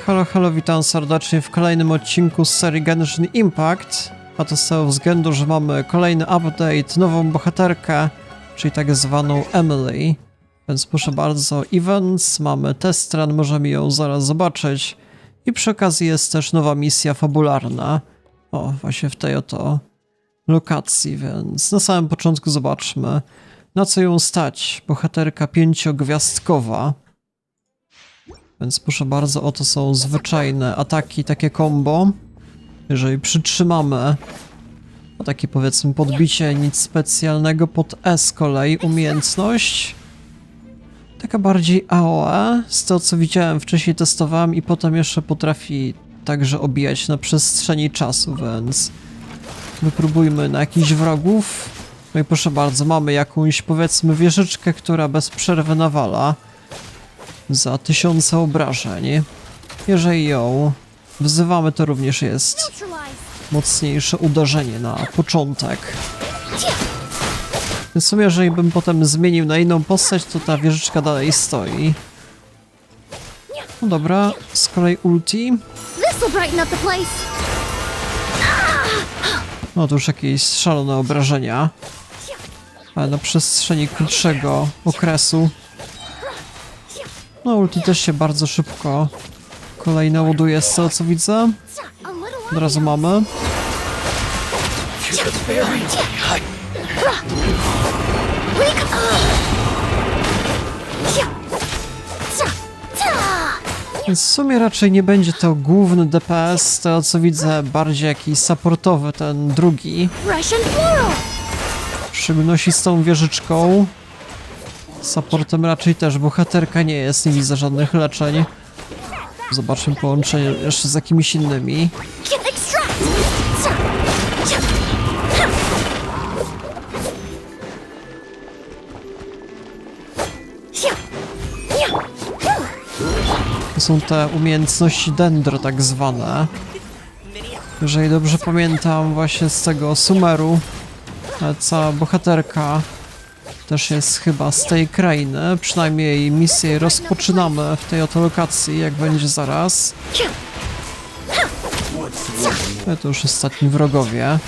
Halo, witam serdecznie w kolejnym odcinku z serii Genshin Impact. A to z tego względu, że mamy kolejny update, nową bohaterkę, czyli tak zwaną Emilie. Więc proszę bardzo, events, mamy test run, możemy ją zaraz zobaczyć. I przy okazji jest też nowa misja fabularna. O, właśnie w tej oto lokacji, więc na samym początku zobaczmy, na co ją stać. Bohaterka 5-gwiazdkowa. Więc proszę bardzo, oto są zwyczajne ataki, takie combo. Jeżeli przytrzymamy, a takie powiedzmy podbicie, nic specjalnego. Pod E z kolei umiejętność. Taka bardziej AOE, z tego co widziałem wcześniej, testowałem i potem jeszcze potrafi także obijać na przestrzeni czasu, więc wypróbujmy na jakichś wrogów. No i proszę bardzo, mamy jakąś powiedzmy wieżyczkę, która bez przerwy nawala za 1000 obrażeń. Jeżeli ją wzywamy, to również jest mocniejsze uderzenie na początek. W sumie, jeżeli bym potem zmienił na inną postać, to ta wieżyczka dalej stoi. No dobra, z kolei ulti. No to już jakieś szalone obrażenia. Ale na przestrzeni krótszego okresu. No ulti też się bardzo szybko kolejne ładuje, z tego co widzę. Od razu mamy. Więc w sumie raczej nie będzie to główny DPS, z tego co widzę bardziej jakiś supportowy, ten drugi. W szczególności z tą wieżyczką. Supportem raczej też bohaterka nie jest, nie widzę żadnych leczeń. Zobaczmy połączenie jeszcze z jakimiś innymi. To są te umiejętności dendro tak zwane. Jeżeli dobrze pamiętam właśnie z tego sumeru, cała bohaterka też jest chyba z tej krainy, przynajmniej misję rozpoczynamy w tej oto lokacji, jak będzie zaraz. No to już ostatni wrogowie.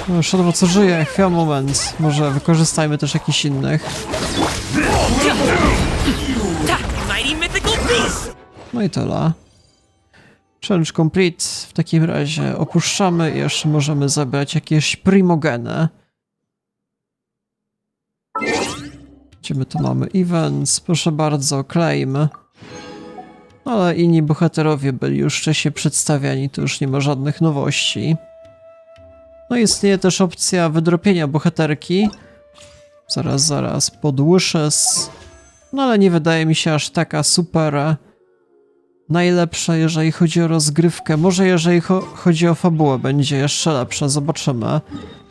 No już od co żyje, chwila, moment. Może wykorzystajmy też jakichś innych. No i tyle. Challenge complete. W takim razie opuszczamy i jeszcze możemy zabrać jakieś primogeny. Gdzie my tu mamy events? Proszę bardzo, claim. Ale inni bohaterowie byli już wcześniej przedstawiani, to już nie ma żadnych nowości. No istnieje też opcja wydropienia bohaterki. Zaraz, pod wishes. No ale nie wydaje mi się aż taka super najlepsza, jeżeli chodzi o rozgrywkę. Może jeżeli chodzi o fabułę, będzie jeszcze lepsza, zobaczymy.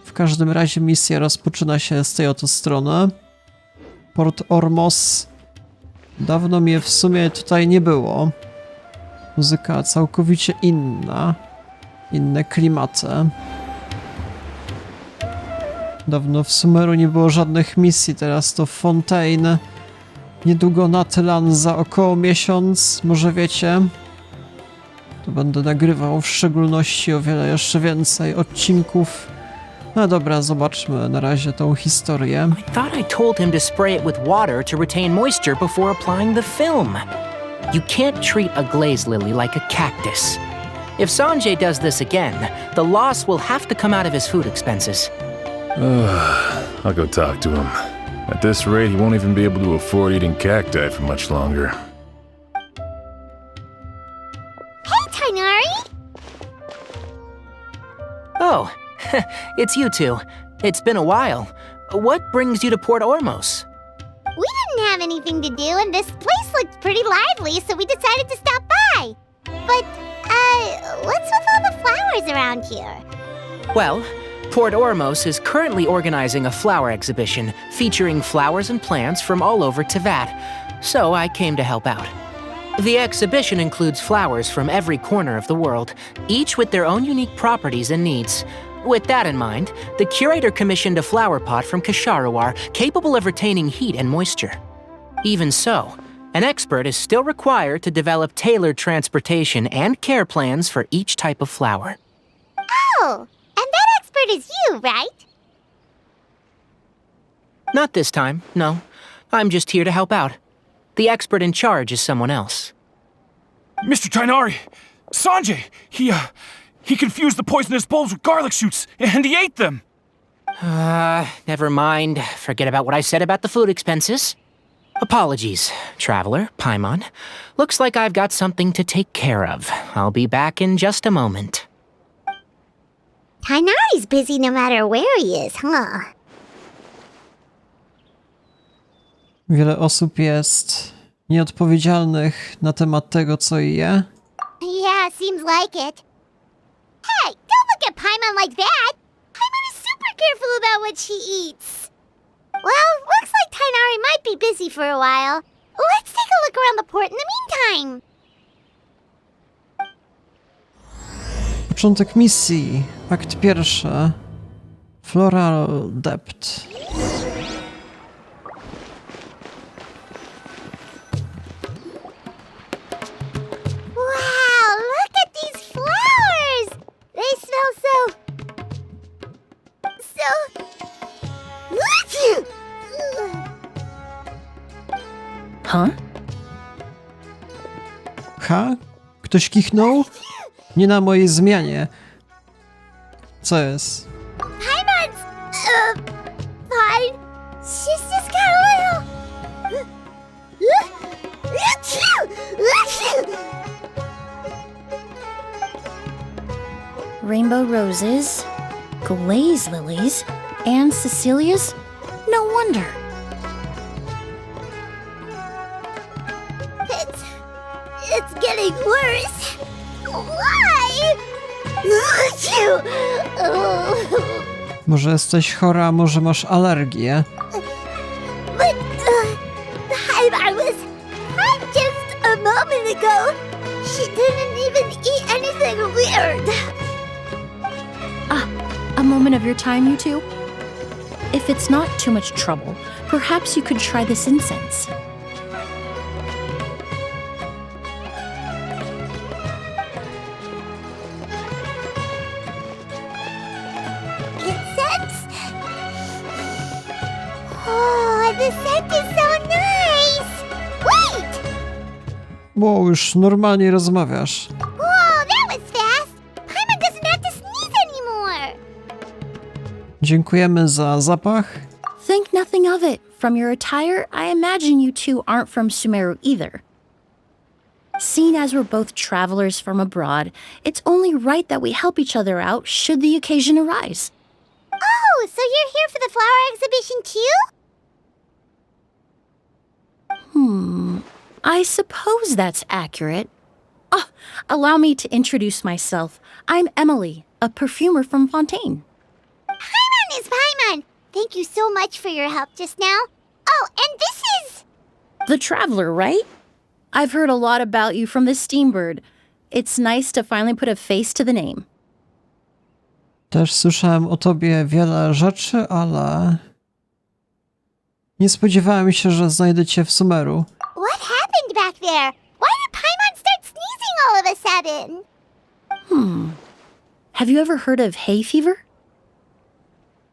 W każdym razie misja rozpoczyna się z tej oto strony. Port Ormos. Dawno mnie w sumie tutaj nie było. Muzyka całkowicie inna. Inne klimaty. Dawno w Sumeru nie było żadnych misji, teraz to Fontaine. Niedługo Natylan za około miesiąc, może wiecie. To będę nagrywał w szczególności o wiele jeszcze więcej odcinków. No dobra, zobaczmy na razie tą historię. I thought I told him to spray it with water to retain moisture before applying the film. You can't treat a glaze lily like a cactus. If Sanjay does this again, the loss will have to come out of his food expenses. I'll go talk to him. At this rate, he won't even be able to afford eating cacti for much longer. Hey, Tainari! Oh, it's you two. It's been a while. What brings you to Port Ormos? We didn't have anything to do, and this place looked pretty lively, so we decided to stop by. But, what's with all the flowers around here? Well, Port Ormos is currently organizing a flower exhibition featuring flowers and plants from all over Teyvat, so I came to help out. The exhibition includes flowers from every corner of the world, each with their own unique properties and needs. With that in mind, the curator commissioned a flower pot from Kasharawar capable of retaining heat and moisture. Even so, an expert is still required to develop tailored transportation and care plans for each type of flower. Oh, and that expert is you, right? Not this time, no. I'm just here to help out. The expert in charge is someone else. Mr. Tainari! Sanjay! He confused the poisonous bulbs with garlic shoots, and he ate them! Never mind. Forget about what I said about the food expenses. Apologies, Traveler, Paimon. Looks like I've got something to take care of. I'll be back in just a moment. Tainari's busy no matter where he is, huh? Wiele osób jest nieodpowiedzialnych na temat tego, co je. Yeah, seems like it. Hey, don't look at Paimon like that! Paimon is super careful about what she eats. Well, looks like Tainari might be busy for a while. Let's take a look around the port in the meantime. Początek misji. Akt pierwszy. Floral Depth. Wow, look at these flowers! They smell so... Huh? Ha? Ktoś kichnął? Nie na mojej zmianie. Co jest? Paimon's... fine. She's just got a little... Rainbow roses, glaze lilies, and Cecilia's? No wonder. It's getting worse. Why? Może jesteś chora, może masz alergię? But I was fine just a moment ago. She didn't even eat anything weird. A moment of your time, you two? If it's not too much trouble, perhaps you could try this incense. Incense? Oh, the scent is so nice! Wait! Bo już normalnie rozmawiasz. Whoa, that was fast! Paimon doesn't have to sneeze anymore! Dziękujemy za zapach. Think nothing of it. From your attire, I imagine you two aren't from Sumeru either. Seeing as we're both travelers from abroad, it's only right that we help each other out should the occasion arise. Oh, so you're here for the flower exhibition too? I suppose that's accurate. Ah, allow me to introduce myself. I'm Emilie, a perfumer from Fontaine. Paimon is Paimon! Thank you so much for your help just now. Oh, and this is... The Traveler, right? I've heard a lot about you from the Steambird. It's nice to finally put a face to the name. Też słyszałem o tobie wiele rzeczy, ale... nie spodziewałem się, że znajdę cię w Sumeru. What happened back there? Why did Paimon start sneezing all of a sudden? Have you ever heard of hay fever?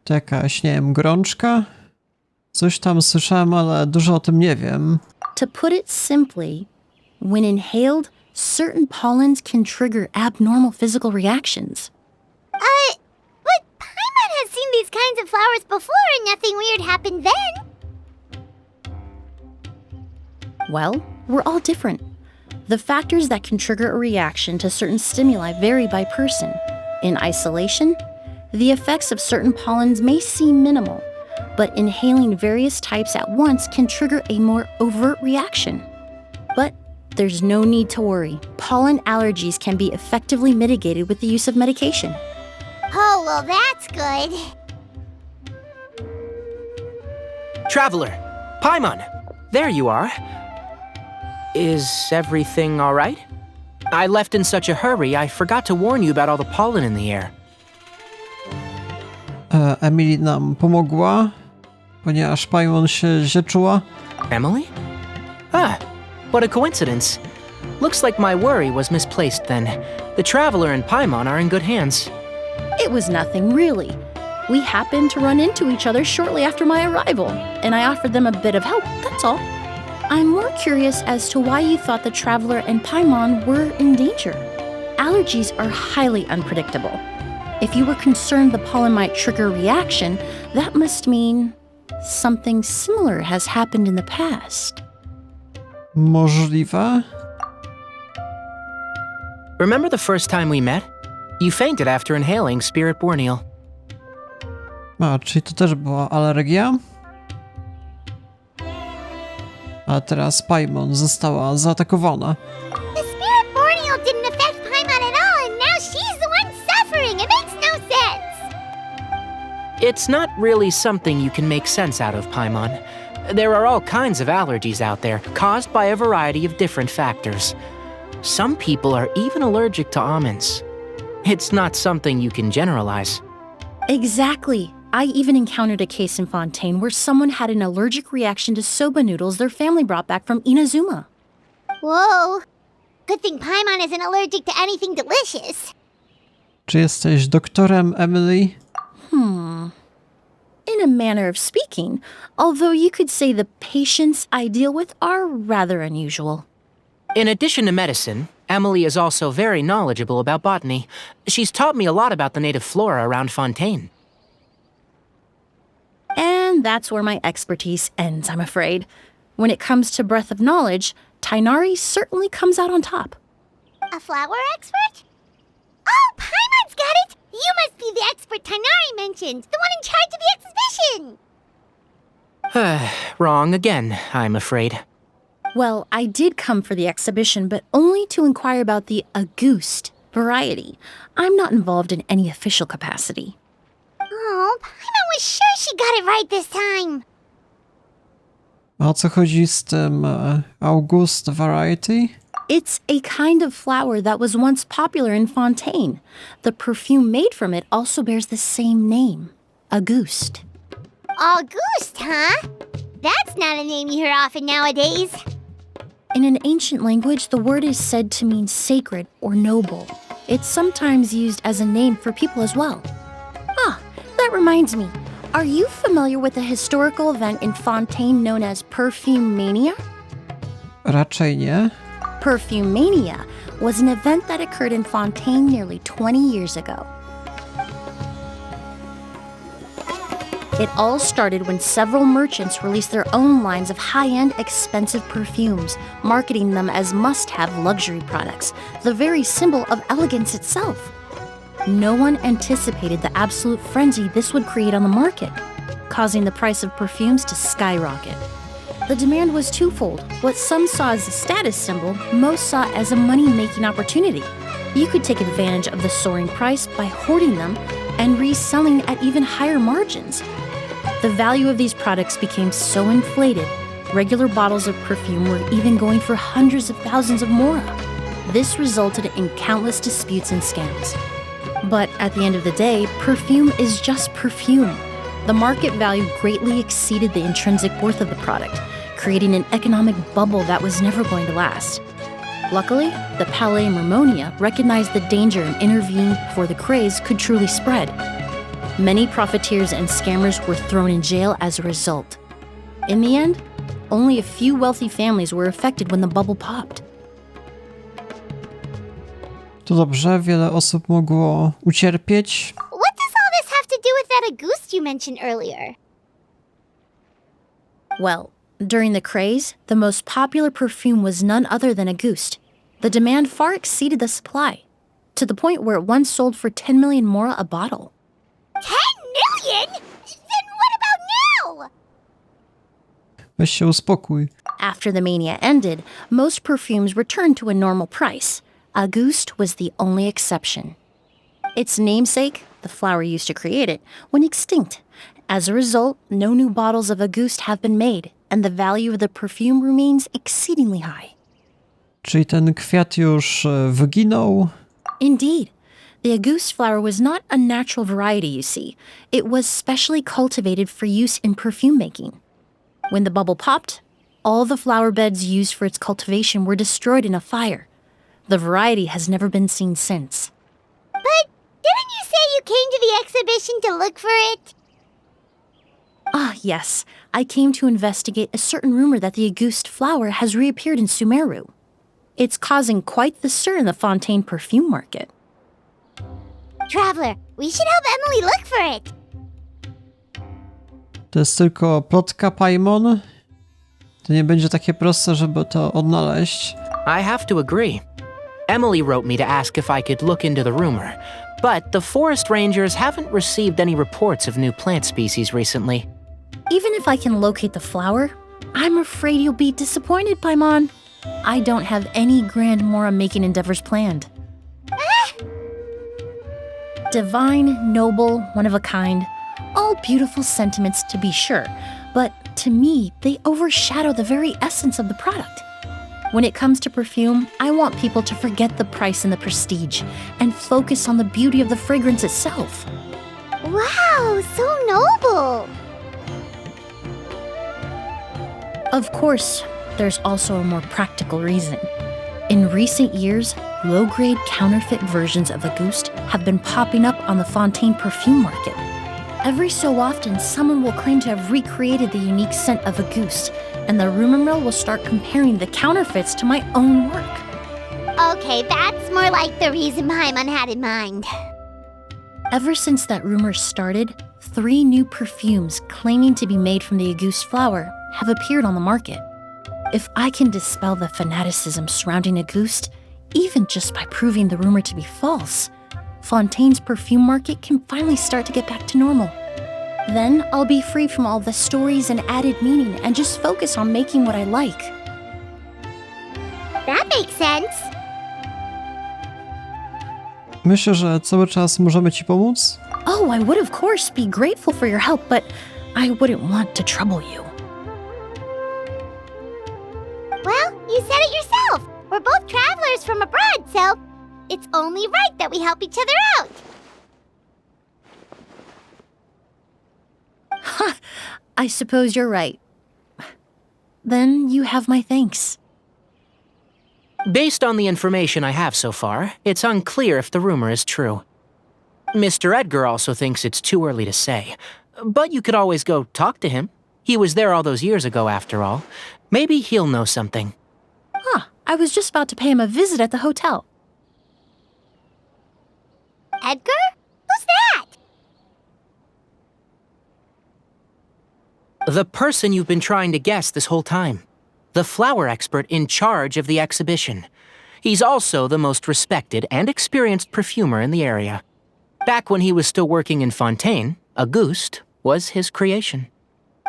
To jakaś, nie wiem, gorączka? Coś tam słyszałem, ale dużo o tym nie wiem. To put it simply, when inhaled, certain pollens can trigger abnormal physical reactions. But Paimon has seen these kinds of flowers before and nothing weird happened then. Well, we're all different. The factors that can trigger a reaction to certain stimuli vary by person. In isolation, the effects of certain pollens may seem minimal, but inhaling various types at once can trigger a more overt reaction. But there's no need to worry. Pollen allergies can be effectively mitigated with the use of medication. Oh, well, that's good. Traveler, Paimon, there you are. Is everything all right? I left in such a hurry, I forgot to warn you about all the pollen in the air. Emilie nam pomogła, ponieważ Paimon się źle czuła. Emily? Ah, what a coincidence. Looks like my worry was misplaced then. The Traveler and Paimon are in good hands. It was nothing, really. We happened to run into each other shortly after my arrival, and I offered them a bit of help, that's all. I'm more curious as to why you thought the Traveler and Paimon were in danger. Allergies are highly unpredictable. If you were concerned the pollen might trigger a reaction, that must mean something similar has happened in the past. Możliwe. Remember the first time we met? You fainted after inhaling Spirit Borneal. A, czyli to też była alergia? A teraz Paimon została zaatakowana. The spirit borneal didn't affect Paimon at all, and now she's the one suffering. It makes no sense. It's not really something you can make sense out of, Paimon. There are all kinds of allergies out there, caused by a variety of different factors. Some people are even allergic to almonds. It's not something you can generalize. Exactly. I even encountered a case in Fontaine where someone had an allergic reaction to soba noodles their family brought back from Inazuma. Whoa. Good thing Paimon isn't allergic to anything delicious. Czy jesteś doktorem, Emilie? In a manner of speaking, although you could say the patients I deal with are rather unusual. In addition to medicine, Emily is also very knowledgeable about botany. She's taught me a lot about the native flora around Fontaine. And that's where my expertise ends, I'm afraid. When it comes to breadth of knowledge, Tainari certainly comes out on top. A flower expert? Oh, Paimon's got it! You must be the expert Tainari mentioned, the one in charge of the exhibition! Wrong again, I'm afraid. Well, I did come for the exhibition, but only to inquire about the Auguste variety. I'm not involved in any official capacity. Oh, Paimon was sure she got it right this time. A o co chodzi z tym August Variety? It's a kind of flower that was once popular in Fontaine. The perfume made from it also bears the same name, Auguste. Auguste, huh? That's not a name you hear often nowadays. In an ancient language, the word is said to mean sacred or noble. It's sometimes used as a name for people as well. Ah, that reminds me. Are you familiar with a historical event in Fontaine known as Perfume Mania? Raczej nie. Perfume Mania was an event that occurred in Fontaine nearly 20 years ago. It all started when several merchants released their own lines of high-end, expensive perfumes, marketing them as must-have luxury products, the very symbol of elegance itself. No one anticipated the absolute frenzy this would create on the market, causing the price of perfumes to skyrocket. The demand was twofold. What some saw as a status symbol, most saw as a money-making opportunity. You could take advantage of the soaring price by hoarding them and reselling at even higher margins. The value of these products became so inflated, regular bottles of perfume were even going for hundreds of thousands of mora. This resulted in countless disputes and scams. But at the end of the day, perfume is just perfume. The market value greatly exceeded the intrinsic worth of the product, creating an economic bubble that was never going to last. Luckily, the Palais and Ramonia recognized the danger and intervened before the craze could truly spread. Many profiteers and scammers were thrown in jail as a result. In the end, only a few wealthy families were affected when the bubble popped. To dobrze, wiele osób mogło ucierpieć. What does all this have to do with that Auguste you mentioned earlier? Well, during the craze, the most popular perfume was none other than Auguste. The demand far exceeded the supply, to the point where it once sold for 10 million mora a bottle. 10 million? Then what about now? Weź się uspokój. After the mania ended, most perfumes returned to a normal price. Auguste was the only exception. Its namesake, the flower used to create it, went extinct. As a result, no new bottles of Auguste have been made, and the value of the perfume remains exceedingly high. Czyli ten kwiat już wyginął? Indeed. The Auguste flower was not a natural variety, you see. It was specially cultivated for use in perfume making. When the bubble popped, all the flower beds used for its cultivation were destroyed in a fire. The variety has never been seen since. But didn't you say you came to the exhibition to look for it? Ah, yes. I came to investigate a certain rumor that the Auguste flower has reappeared in Sumeru. It's causing quite the stir in the Fontaine perfume market. Traveler, we should help Emilie look for it. To jest tylko plotka, Paimon. To nie będzie takie proste, żeby to odnaleźć. I have to agree. Emilie wrote me to ask if I could look into the rumor, but the forest rangers haven't received any reports of new plant species recently. Even if I can locate the flower, I'm afraid you'll be disappointed, Paimon. I don't have any grand Mora-making endeavors planned. Divine, noble, one of a kind, all beautiful sentiments to be sure, but to me, they overshadow the very essence of the product. When it comes to perfume, I want people to forget the price and the prestige and focus on the beauty of the fragrance itself. Wow, so noble. Of course, there's also a more practical reason. In recent years, low-grade counterfeit versions of Auguste have been popping up on the Fontaine perfume market. Every so often, someone will claim to have recreated the unique scent of Auguste, and the rumor mill will start comparing the counterfeits to my own work. Okay, that's more like the reason Paimon had in mind. Ever since that rumor started, 3 new perfumes claiming to be made from the Auguste flower have appeared on the market. If I can dispel the fanaticism surrounding Auguste, even just by proving the rumor to be false, Fontaine's perfume market can finally start to get back to normal. Then I'll be free from all the stories and added meaning and just focus on making what I like. That makes sense. Myślę, że cały czas możemy ci pomóc. Oh, I would of course be grateful for your help, but I wouldn't want to trouble you. Well, you said it yourself. We're both travelers from abroad, so it's only right that we help each other out. I suppose you're right. Then you have my thanks. Based on the information I have so far, it's unclear if the rumor is true. Mr. Edgar also thinks it's too early to say, but you could always go talk to him. He was there all those years ago, after all. Maybe he'll know something. I was just about to pay him a visit at the hotel. Edgar? Who's that? The person you've been trying to guess this whole time. The flower expert in charge of the exhibition. He's also the most respected and experienced perfumer in the area. Back when he was still working in Fontaine, Auguste was his creation.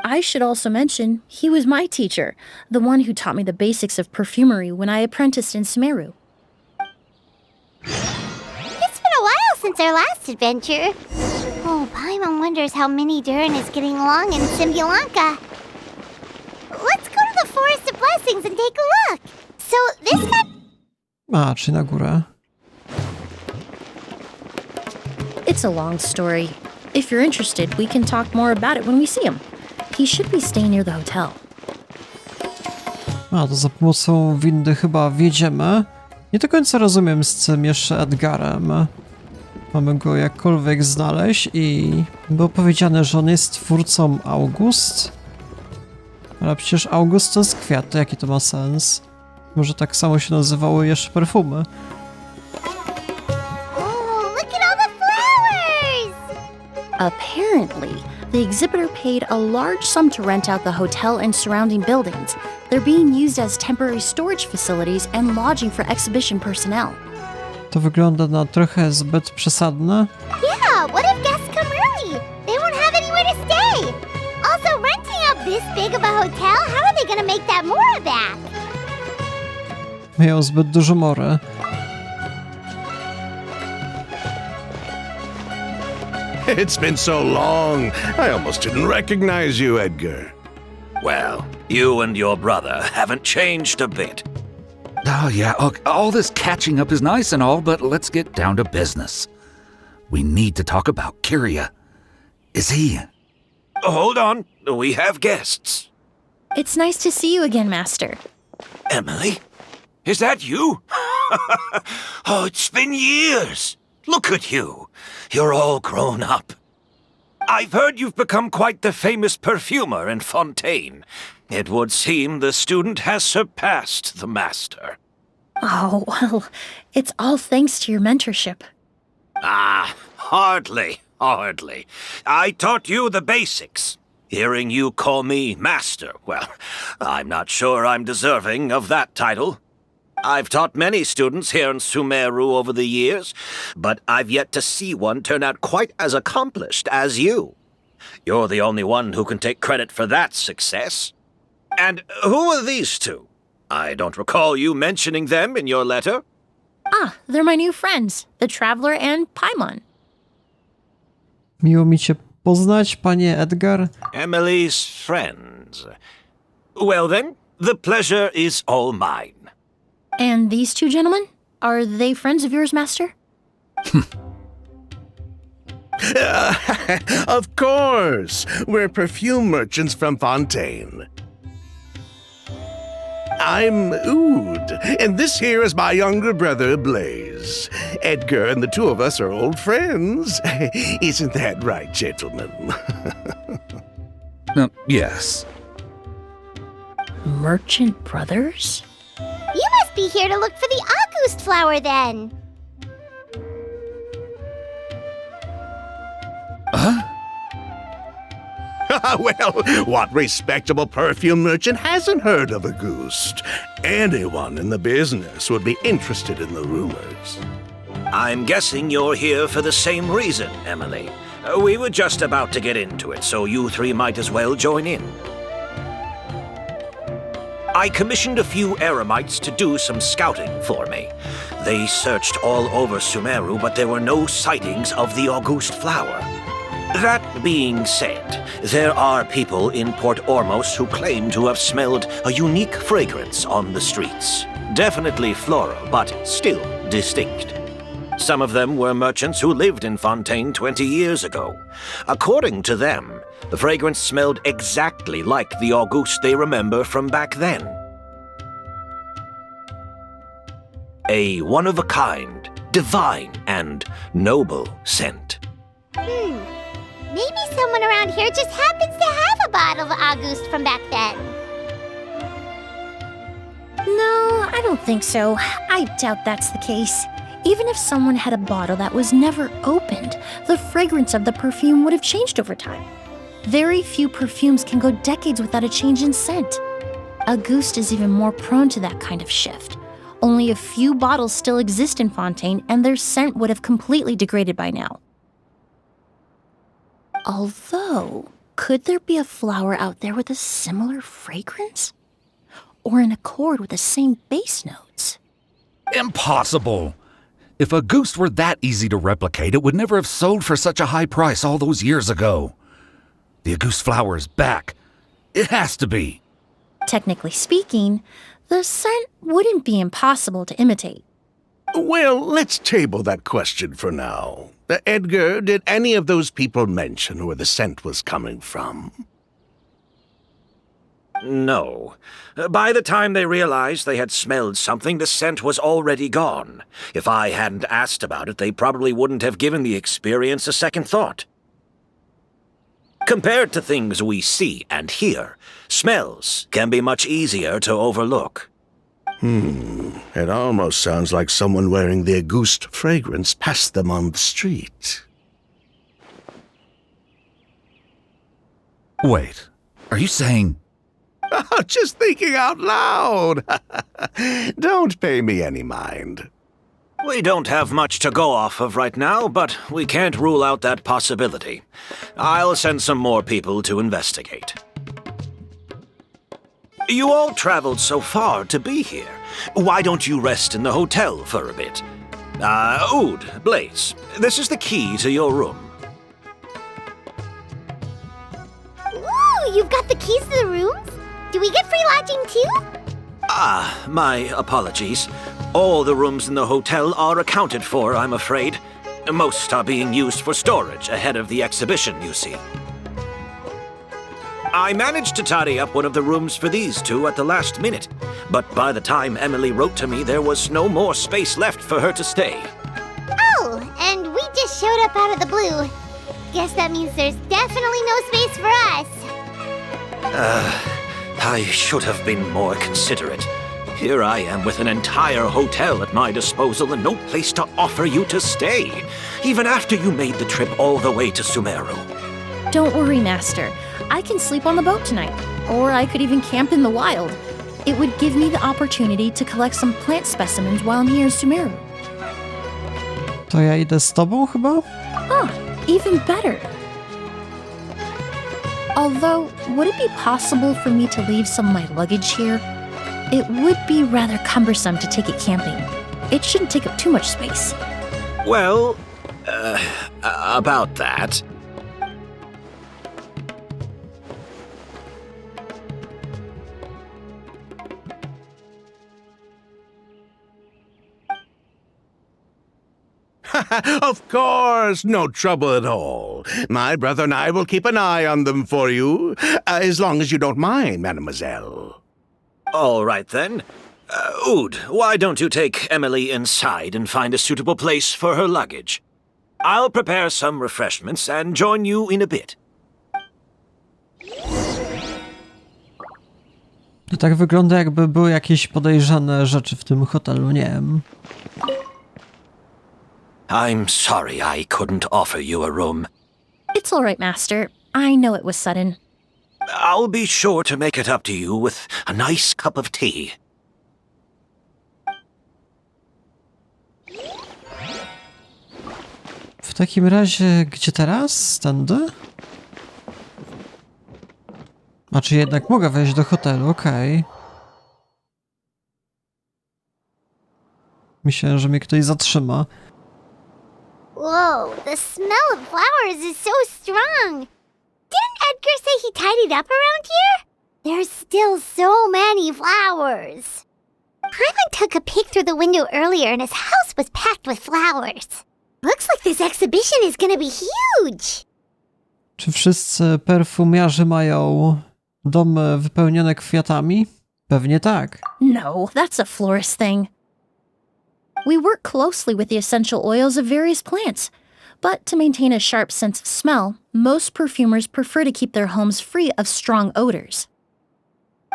I should also mention, he was my teacher, the one who taught me the basics of perfumery when I apprenticed in Sumeru. It's been a while since our last adventure. Oh, Paimon wonders how Minnie Durin is getting along in Symbulanka. Let's go to the Forest of Blessings and take a look. So this got... Czy na górę. It's a long story. If you're interested, we can talk more about it when we see him. He should be staying near the hotel. To za pomocą windy chyba wjedziemy. Nie do końca rozumiem z tym jeszcze Edgarem. Mamy go jakkolwiek znaleźć i było powiedziane, że on jest twórcą August. Ale przecież August to jest kwiat, to jaki to ma sens? Może tak samo się nazywały jeszcze perfumy. Oh, look at all the flowers! Apparently, the exhibitor paid a large sum to rent out the hotel and surrounding buildings. They're being used as temporary storage facilities and lodging for exhibition personnel. To wygląda na trochę zbyt przesadne. Yeah, what if guests come early? They won't have anywhere to stay. Also, renting out this big of a hotel, how are they gonna make that more back? Mają zbyt dużo mory. It's been so long, I almost didn't recognize you, Edgar. Well, you and your brother haven't changed a bit. Oh, yeah, look, all this catching up is nice and all, but let's get down to business. We need to talk about Kyria. Is he... Hold on, we have guests. It's nice to see you again, Master. Emilie? Is that you? Oh, it's been years. Look at you. You're all grown up. I've heard you've become quite the famous perfumer in Fontaine. It would seem the student has surpassed the master. Oh, well, it's all thanks to your mentorship. Ah, hardly. I taught you the basics. Hearing you call me master, well, I'm not sure I'm deserving of that title. I've taught many students here in Sumeru over the years, but I've yet to see one turn out quite as accomplished as you. You're the only one who can take credit for that success. And who are these two? I don't recall you mentioning them in your letter. Ah, they're my new friends, the Traveler and Paimon. Miło mi cię poznać, panie Edgar. Emilie's friends. Well then, the pleasure is all mine. And these two gentlemen? Are they friends of yours, Master? Of course! We're perfume merchants from Fontaine. I'm Oud, and this here is my younger brother, Blaze. Edgar and the two of us are old friends. Isn't that right, gentlemen? Yes. Merchant brothers? You must be here to look for the August flower then. Well, what respectable perfume merchant hasn't heard of a goose? Anyone in the business would be interested in the rumors. I'm guessing you're here for the same reason, Emilie. We were just about to get into it, so you three might as well join in. I commissioned a few eremites to do some scouting for me. They searched all over Sumeru, but there were no sightings of the August flower. That being said, there are people in Port Ormos who claim to have smelled a unique fragrance on the streets. Definitely floral, but still distinct. Some of them were merchants who lived in Fontaine 20 years ago. According to them, the fragrance smelled exactly like the August they remember from back then. A one-of-a-kind, divine, and noble scent. Maybe someone around here just happens to have a bottle of August from back then. No, I don't think so. I doubt that's the case. Even if someone had a bottle that was never opened, the fragrance of the perfume would have changed over time. Very few perfumes can go decades without a change in scent. August is even more prone to that kind of shift. Only a few bottles still exist in Fontaine, and their scent would have completely degraded by now. Although, could there be a flower out there with a similar fragrance? Or in accord with the same base notes? Impossible! If a goose were that easy to replicate, it would never have sold for such a high price all those years ago. The August flower is back. It has to be. Technically speaking, the scent wouldn't be impossible to imitate. Well, let's table that question for now. Edgar, did any of those people mention where the scent was coming from? No. By the time they realized they had smelled something, the scent was already gone. If I hadn't asked about it, they probably wouldn't have given the experience a second thought. Compared to things we see and hear, smells can be much easier to overlook. It almost sounds like someone wearing the August fragrance passed them on the street. Wait, are you saying... Just thinking out loud. Don't pay me any mind. We don't have much to go off of right now, but we can't rule out that possibility. I'll send some more people to investigate. You all traveled so far to be here. Why don't you rest in the hotel for a bit? Oud, Blaze, this is the key to your room. Ooh, you've got the keys to the rooms? Do we get free lodging too? My apologies. All the rooms in the hotel are accounted for, I'm afraid. Most are being used for storage ahead of the exhibition, you see. I managed to tidy up one of the rooms for these two at the last minute, but by the time Emilie wrote to me, there was no more space left for her to stay. Oh, and we just showed up out of the blue. Guess that means there's definitely no space for us. I should have been more considerate. Here I am with an entire hotel at my disposal and no place to offer you to stay, even after you made the trip all the way to Sumeru. Don't worry, Master. I can sleep on the boat tonight, or I could even camp in the wild. It would give me the opportunity to collect some plant specimens while I'm here in Sumeru. To ja idę z tobą chyba? Even better. Although, would it be possible for me to leave some of my luggage here? It would be rather cumbersome to take it camping. It shouldn't take up too much space. Well, about that. Of course, no trouble at all. My brother and I will keep an eye on them for you, as long as you don't mind, mademoiselle. All right, then. Oud, why don't you take Emilie inside and find a suitable place for her luggage? I'll prepare some refreshments and join you in a bit. To tak wygląda, jakby były jakieś podejrzane rzeczy w tym hotelu, nie wiem. I'm sorry I couldn't offer you a room. It's all right, Master. I know it was sudden. I'll be sure to make it up to you with a nice cup of tea. W takim razie, gdzie teraz? Tędy? A czy jednak mogę wejść do hotelu? Okej. Myślałem, że mnie ktoś zatrzyma. Whoa, the smell of flowers is so strong. Didn't Edgar say he tidied up around here? There's still so many flowers. Hyman took a peek through the window earlier and his house was packed with flowers. Looks like this exhibition is gonna be huge. Czy wszyscy perfumiarze mają domy wypełnione kwiatami? Pewnie tak. No, that's a florist thing. We work closely with the essential oils of various plants, but to maintain a sharp sense of smell, most perfumers prefer to keep their homes free of strong odors.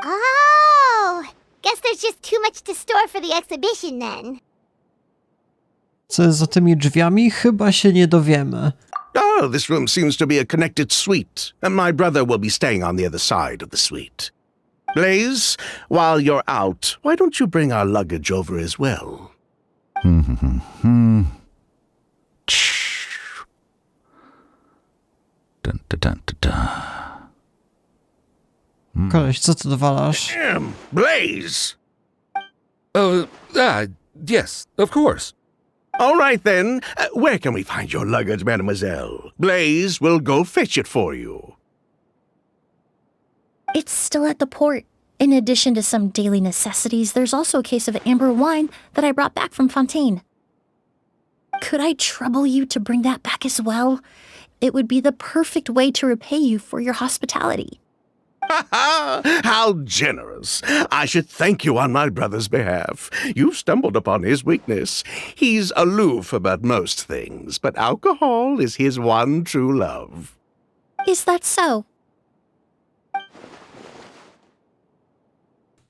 Oh, guess there's just too much to store for the exhibition then. Co jest za tymi drzwiami? Chyba się nie dowiemy. Oh, this room seems to be a connected suite, and my brother will be staying on the other side of the suite. Blaze, while you're out, why don't you bring our luggage over as well? Dun, dun, dun, dun, dun. Koleś, co ty dowalasz? Blaze! Yes, of course. All right, then. Where can we find your luggage, mademoiselle? Blaze will go fetch it for you. It's still at the port. In addition to some daily necessities, there's also a case of amber wine that I brought back from Fontaine. Could I trouble you to bring that back as well? It would be the perfect way to repay you for your hospitality. How generous. I should thank you on my brother's behalf. You've stumbled upon his weakness. He's aloof about most things, but alcohol is his one true love. Is that so?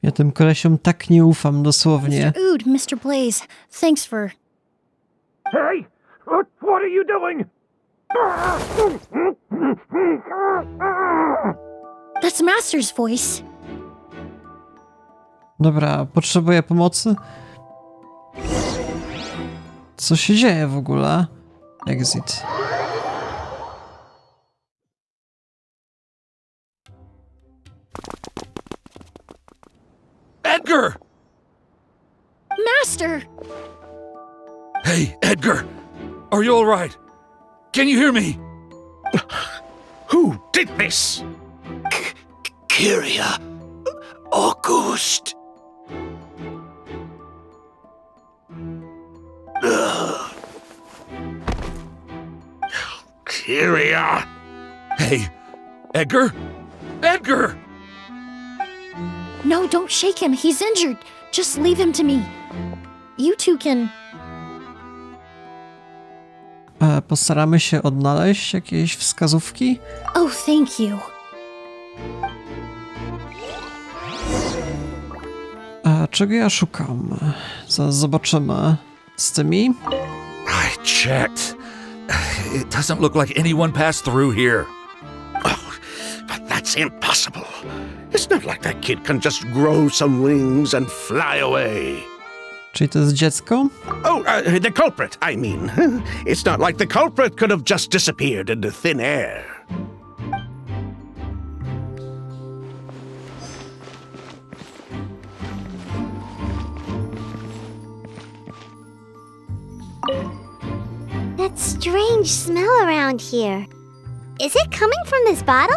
Ja tym kolesiom tak nie ufam, dosłownie. Mr. Oud, Mr. Blaze, thanks for... Hey! What are you doing? That's Master's voice. Dobra, potrzebuję pomocy? Co się dzieje w ogóle? Exit. Edgar! Master! Hey, Edgar! Are you all right? Can you hear me? Who did this? Kyria. August. bacteria. Hey, Edgar? Edgar! No, don't shake him. He's injured. Just leave him to me. You two can... Postaramy się odnaleźć jakieś wskazówki. Oh, thank you. Czego ja szukam? Zaraz zobaczymy. Z tymi? I checked. It doesn't look like anyone passed through here. Oh, but that's impossible. It's not like that kid can just grow some wings and fly away. Czyli to jest dziecko? Oh, the culprit, I mean. It's not like the culprit could have just disappeared into thin air. That strange smell around here. Is it coming from this bottle?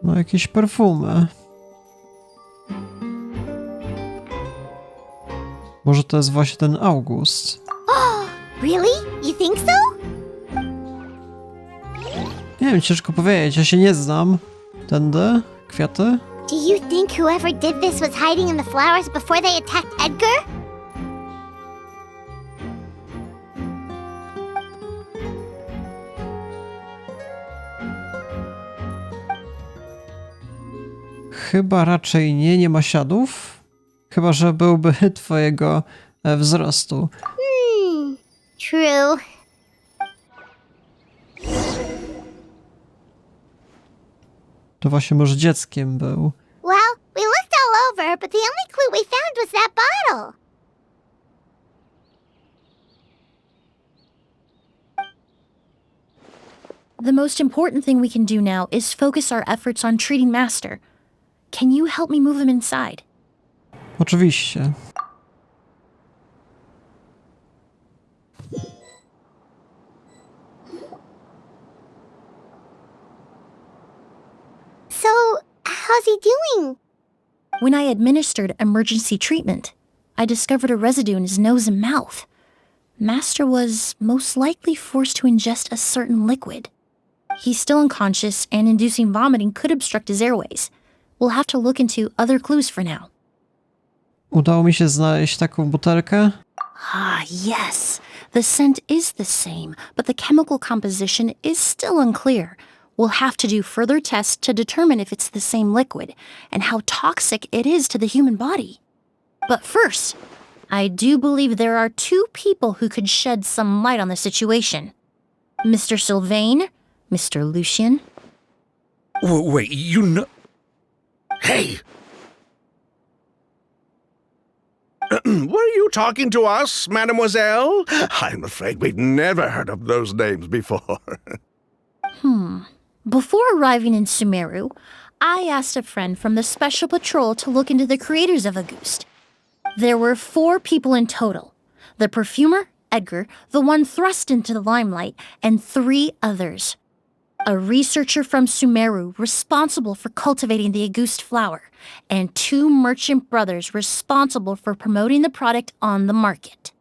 No, jakieś perfumy. Może to jest właśnie ten August. Really? You think so? Nie wiem, ciężko powiedzieć, ja się nie znam. Tędy? Kwiaty? Do you think whoever did this was hiding in the flowers before they attacked Edgar? Chyba raczej nie ma śladów. Chyba że byłby twojego wzrostu. True. To właśnie może dzieckiem był. Well, we looked all over, but the only clue we found was that bottle. The most important thing we can do now is focus our efforts on treating Master. Can you help me move him inside? Oczywiście. So, how's he doing? When I administered emergency treatment, I discovered a residue in his nose and mouth. Master was most likely forced to ingest a certain liquid. He's still unconscious, and inducing vomiting could obstruct his airways. We'll have to look into other clues for now. Udało mi się znaleźć taką butelkę. Ah, yes. The scent is the same, but the chemical composition is still unclear. We'll have to do further tests to determine if it's the same liquid and how toxic it is to the human body. But first, I do believe there are two people who could shed some light on the situation. Mr. Sylvain, Mr. Lucien. Wait, you know... Hey! Were you talking to us, mademoiselle? I'm afraid we'd never heard of those names before. Before arriving in Sumeru, I asked a friend from the Special Patrol to look into the creators of August. There were 4 people in total. The perfumer, Edgar, the one thrust into the limelight, and 3 others. A researcher from Sumeru responsible for cultivating the August flower, and 2 merchant brothers responsible for promoting the product on the market.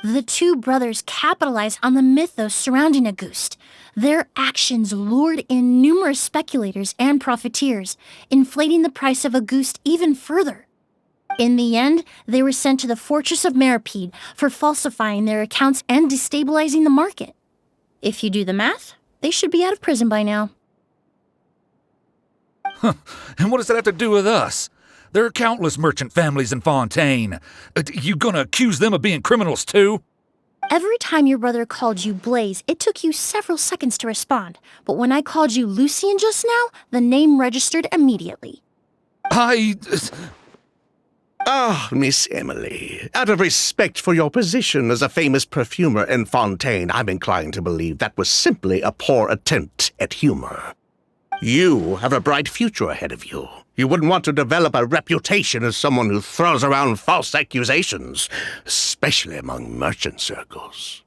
The 2 brothers capitalized on the mythos surrounding August. Their actions lured in numerous speculators and profiteers, inflating the price of August even further. In the end, they were sent to the fortress of Meripede for falsifying their accounts and destabilizing the market. If you do the math, they should be out of prison by now. And what does that have to do with us? There are countless merchant families in Fontaine. You gonna accuse them of being criminals too? Every time your brother called you Blaze, it took you several seconds to respond. But when I called you Lucien just now, the name registered immediately. Ah, Miss Emilie, out of respect for your position as a famous perfumer in Fontaine, I'm inclined to believe that was simply a poor attempt at humor. You have a bright future ahead of you. You wouldn't want to develop a reputation as someone who throws around false accusations, especially among merchant circles.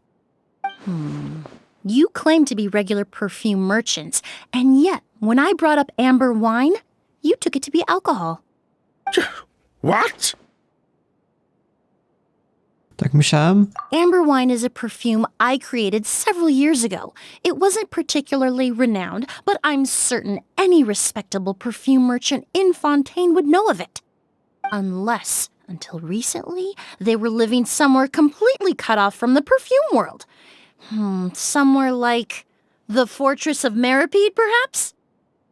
You claim to be regular perfume merchants, and yet, when I brought up amber wine, you took it to be alcohol. What? Tak myślałem. Amber wine is a perfume I created several years ago. It wasn't particularly renowned, but I'm certain any respectable perfume merchant in Fontaine would know of it. Unless, until recently, they were living somewhere completely cut off from the perfume world. Somewhere like the Fortress of Meripede, perhaps?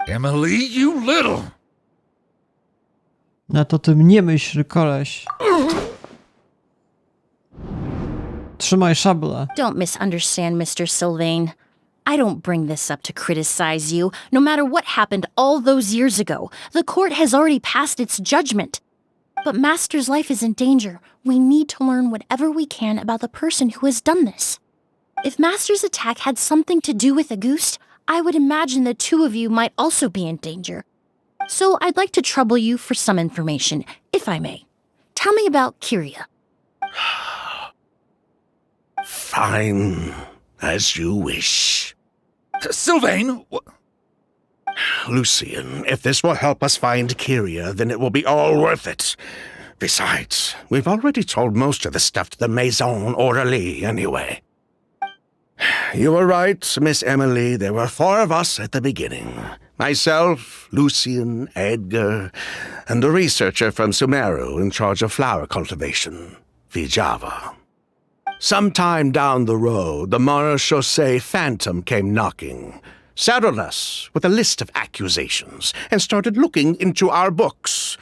Emilie, you little! Na to tym nie myśl, koleś. Trzymaj szablę. Don't misunderstand, Mr. Sylvain. I don't bring this up to criticize you. No matter what happened all those years ago, the court has already passed its judgment. But Master's life is in danger. We need to learn whatever we can about the person who has done this. If Master's attack had something to do with Auguste, I would imagine the two of you might also be in danger. So I'd like to trouble you for some information, if I may. Tell me about Kyria. Fine, as you wish. Sylvain! Lucian, if this will help us find Kyria, then it will be all worth it. Besides, we've already told most of the stuff to the Maison Orderly anyway. You were right, Miss Emilie. There were 4 of us at the beginning. Myself, Lucian, Edgar, and the researcher from Sumeru in charge of flower cultivation, Vijava. Sometime down the road, the Marechaussee Phantom came knocking, saddled us with a list of accusations, and started looking into our books.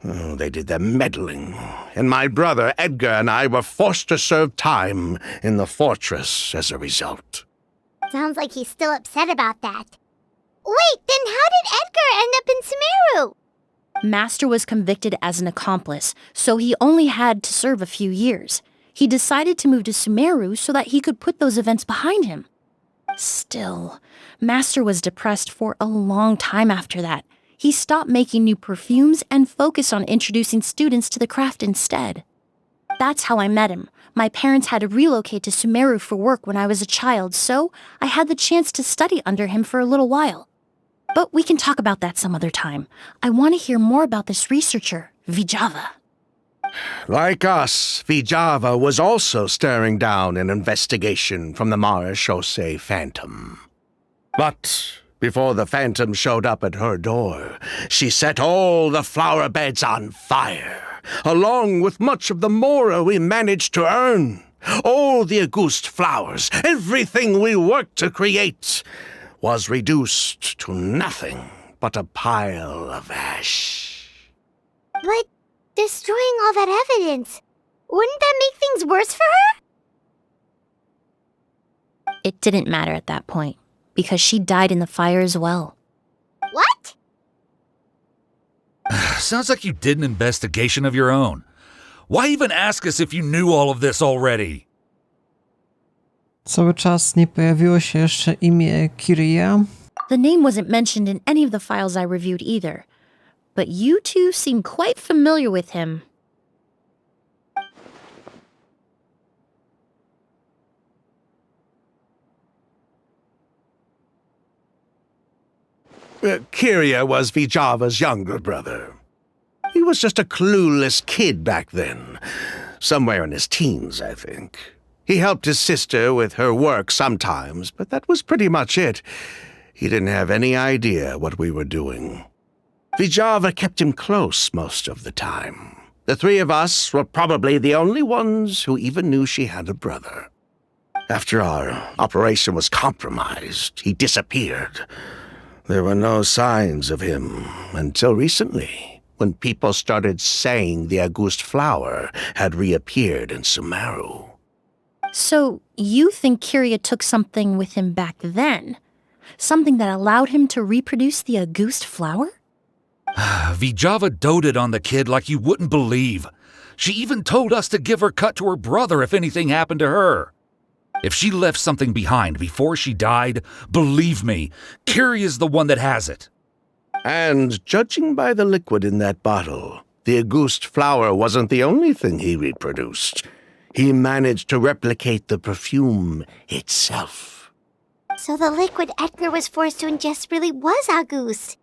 Oh, they did their meddling, and my brother Edgar and I were forced to serve time in the fortress as a result. Sounds like he's still upset about that. Wait, then how did Edgar end up in Sumeru? Master was convicted as an accomplice, so he only had to serve a few years. He decided to move to Sumeru so that he could put those events behind him. Still, Master was depressed for a long time after that. He stopped making new perfumes and focused on introducing students to the craft instead. That's how I met him. My parents had to relocate to Sumeru for work when I was a child, so I had the chance to study under him for a little while. But we can talk about that some other time. I want to hear more about this researcher, Vijava. Like us, Vijava was also staring down an investigation from the Marechaussee Phantom. But before the Phantom showed up at her door, she set all the flower beds on fire, along with much of the mora we managed to earn. All the Auguste flowers, everything we worked to create, was reduced to nothing but a pile of ash. But destroying all that evidence, wouldn't that make things worse for her? It didn't matter at that point, because she died in the fire as well. What? Sounds like you did an investigation of your own. Why even ask us if you knew all of this already? Cały czas nie pojawiło się jeszcze imię Kyria. The name wasn't mentioned in any of the files I reviewed either. But you two seem quite familiar with him. Kyria was Vijava's younger brother. He was just a clueless kid back then. Somewhere in his teens, I think. He helped his sister with her work sometimes, but that was pretty much it. He didn't have any idea what we were doing. Vijava kept him close most of the time. The 3 of us were probably the only ones who even knew she had a brother. After our operation was compromised, he disappeared. There were no signs of him until recently, when people started saying the Auguste flower had reappeared in Sumeru. So, you think Kyria took something with him back then? Something that allowed him to reproduce the Auguste flower? Vijava doted on the kid like you wouldn't believe. She even told us to give her cut to her brother if anything happened to her. If she left something behind before she died, believe me, Kyria's the one that has it. And judging by the liquid in that bottle, the Auguste flower wasn't the only thing he reproduced. He managed to replicate the perfume itself. So the liquid Edgar was forced to ingest really was Auguste.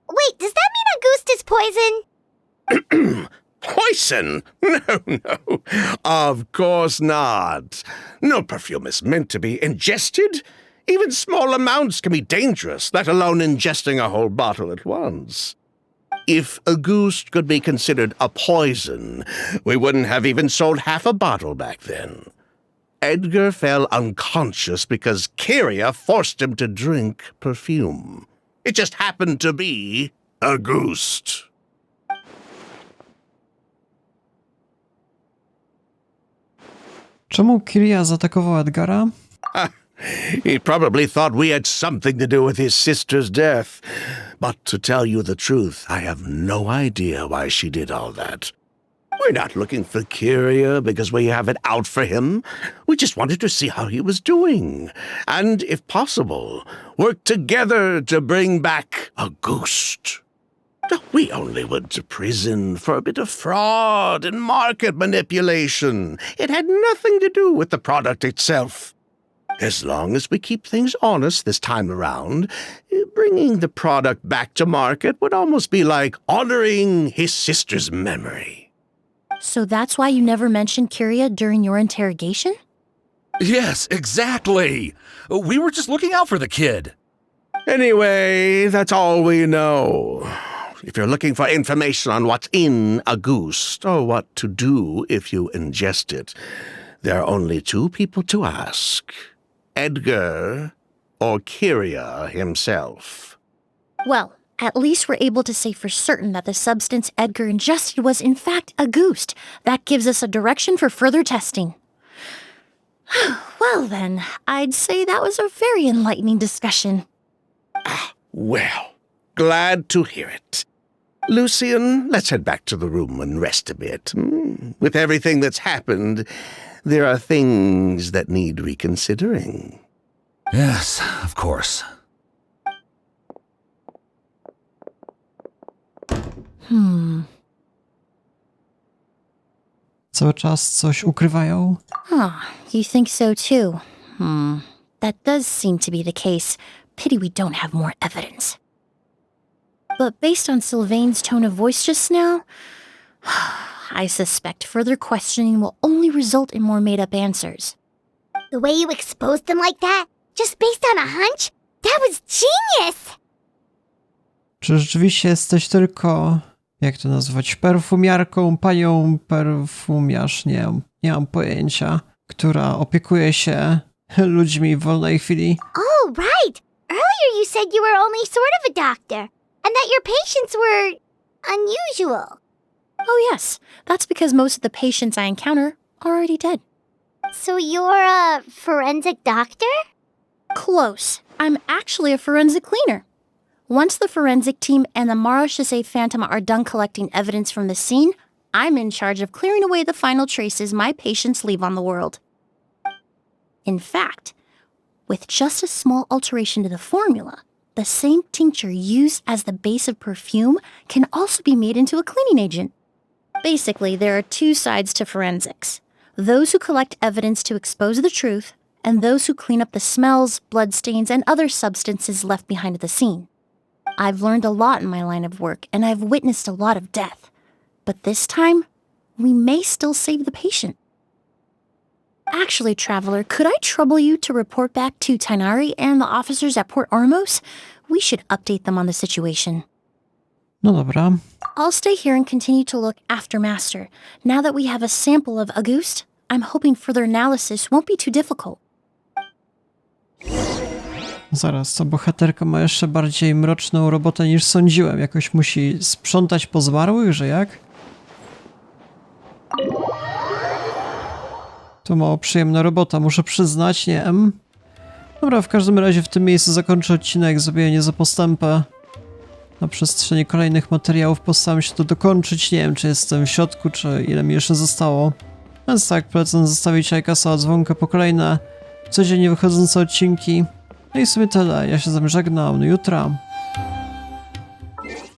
Wait, does that mean Auguste is poison? Poison? No, no. Of course not. No perfume is meant to be ingested. Even small amounts can be dangerous, let alone ingesting a whole bottle at once. If Auguste could be considered a poison, we wouldn't have even sold half a bottle back then. Edgar fell unconscious because Kyria forced him to drink perfume. It just happened to be Auguste. Czemu Kyria zaatakowała Edgara? He probably thought we had something to do with his sister's death. But to tell you the truth, I have no idea why she did all that. We're not looking for Kyria because we have it out for him. We just wanted to see how he was doing. And, if possible, work together to bring back Auguste. We only went to prison for a bit of fraud and market manipulation. It had nothing to do with the product itself. As long as we keep things honest this time around, bringing the product back to market would almost be like honoring his sister's memory. So that's why you never mentioned Kyria during your interrogation? Yes, exactly. We were just looking out for the kid. Anyway, that's all we know. If you're looking for information on what's in Auguste, or what to do if you ingest it, there are only two people to ask. Edgar or Kyria himself. Well, at least we're able to say for certain that the substance Edgar ingested was in fact Auguste. That gives us a direction for further testing. Well then, I'd say that was a very enlightening discussion. Well, glad to hear it. Lucian, let's head back to the room and rest a bit. With everything that's happened, there are things that need reconsidering. Yes, of course. Cały czas coś ukrywają? You think so too? That does seem to be the case. Pity we don't have more evidence. But based on Sylvain's tone of voice just now, I suspect further questioning will only result in more made-up answers. The way you exposed them like that, just based on a hunch? That was genius! Czy rzeczywiście jesteś tylko, jak to nazwać, perfumiarką, panią perfumiarz? Nie mam pojęcia, która opiekuje się ludźmi w wolnej chwili. Oh, right! Earlier you said you were only sort of a doctor, and that your patients were unusual. Oh yes, that's because most of the patients I encounter are already dead. So you're a forensic doctor? Close. I'm actually a forensic cleaner. Once the forensic team and the Marechaussee Phantom are done collecting evidence from the scene, I'm in charge of clearing away the final traces my patients leave on the world. In fact, with just a small alteration to the formula, the same tincture used as the base of perfume can also be made into a cleaning agent. Basically, there are two sides to forensics. Those who collect evidence to expose the truth, and those who clean up the smells, bloodstains, and other substances left behind at the scene. I've learned a lot in my line of work, and I've witnessed a lot of death. But this time, we may still save the patient. Actually, Traveler, could I trouble you to report back to Tighnari and the officers at Port Ormos? We should update them on the situation. No dobra. I'll stay here and continue to look after Master. Now that we have a sample of Auguste, I'm hoping further analysis won't be too difficult. Zaraz, ta bohaterka ma jeszcze bardziej mroczną robotę niż sądziłem. Jakoś musi sprzątać po zmarłych, że jak? To mało przyjemna robota, muszę przyznać, nie wiem. Dobra, w każdym razie w tym miejscu zakończę odcinek, zrobię nie za postępę. Na przestrzeni kolejnych materiałów postaram się to dokończyć. Nie wiem, czy jestem w środku, czy ile mi jeszcze zostało. Więc tak, polecam zostawić lajka, dzwonkę po kolejne codziennie wychodzące odcinki. No i w sumie tyle. Ja się z wami żegnam. Do jutra.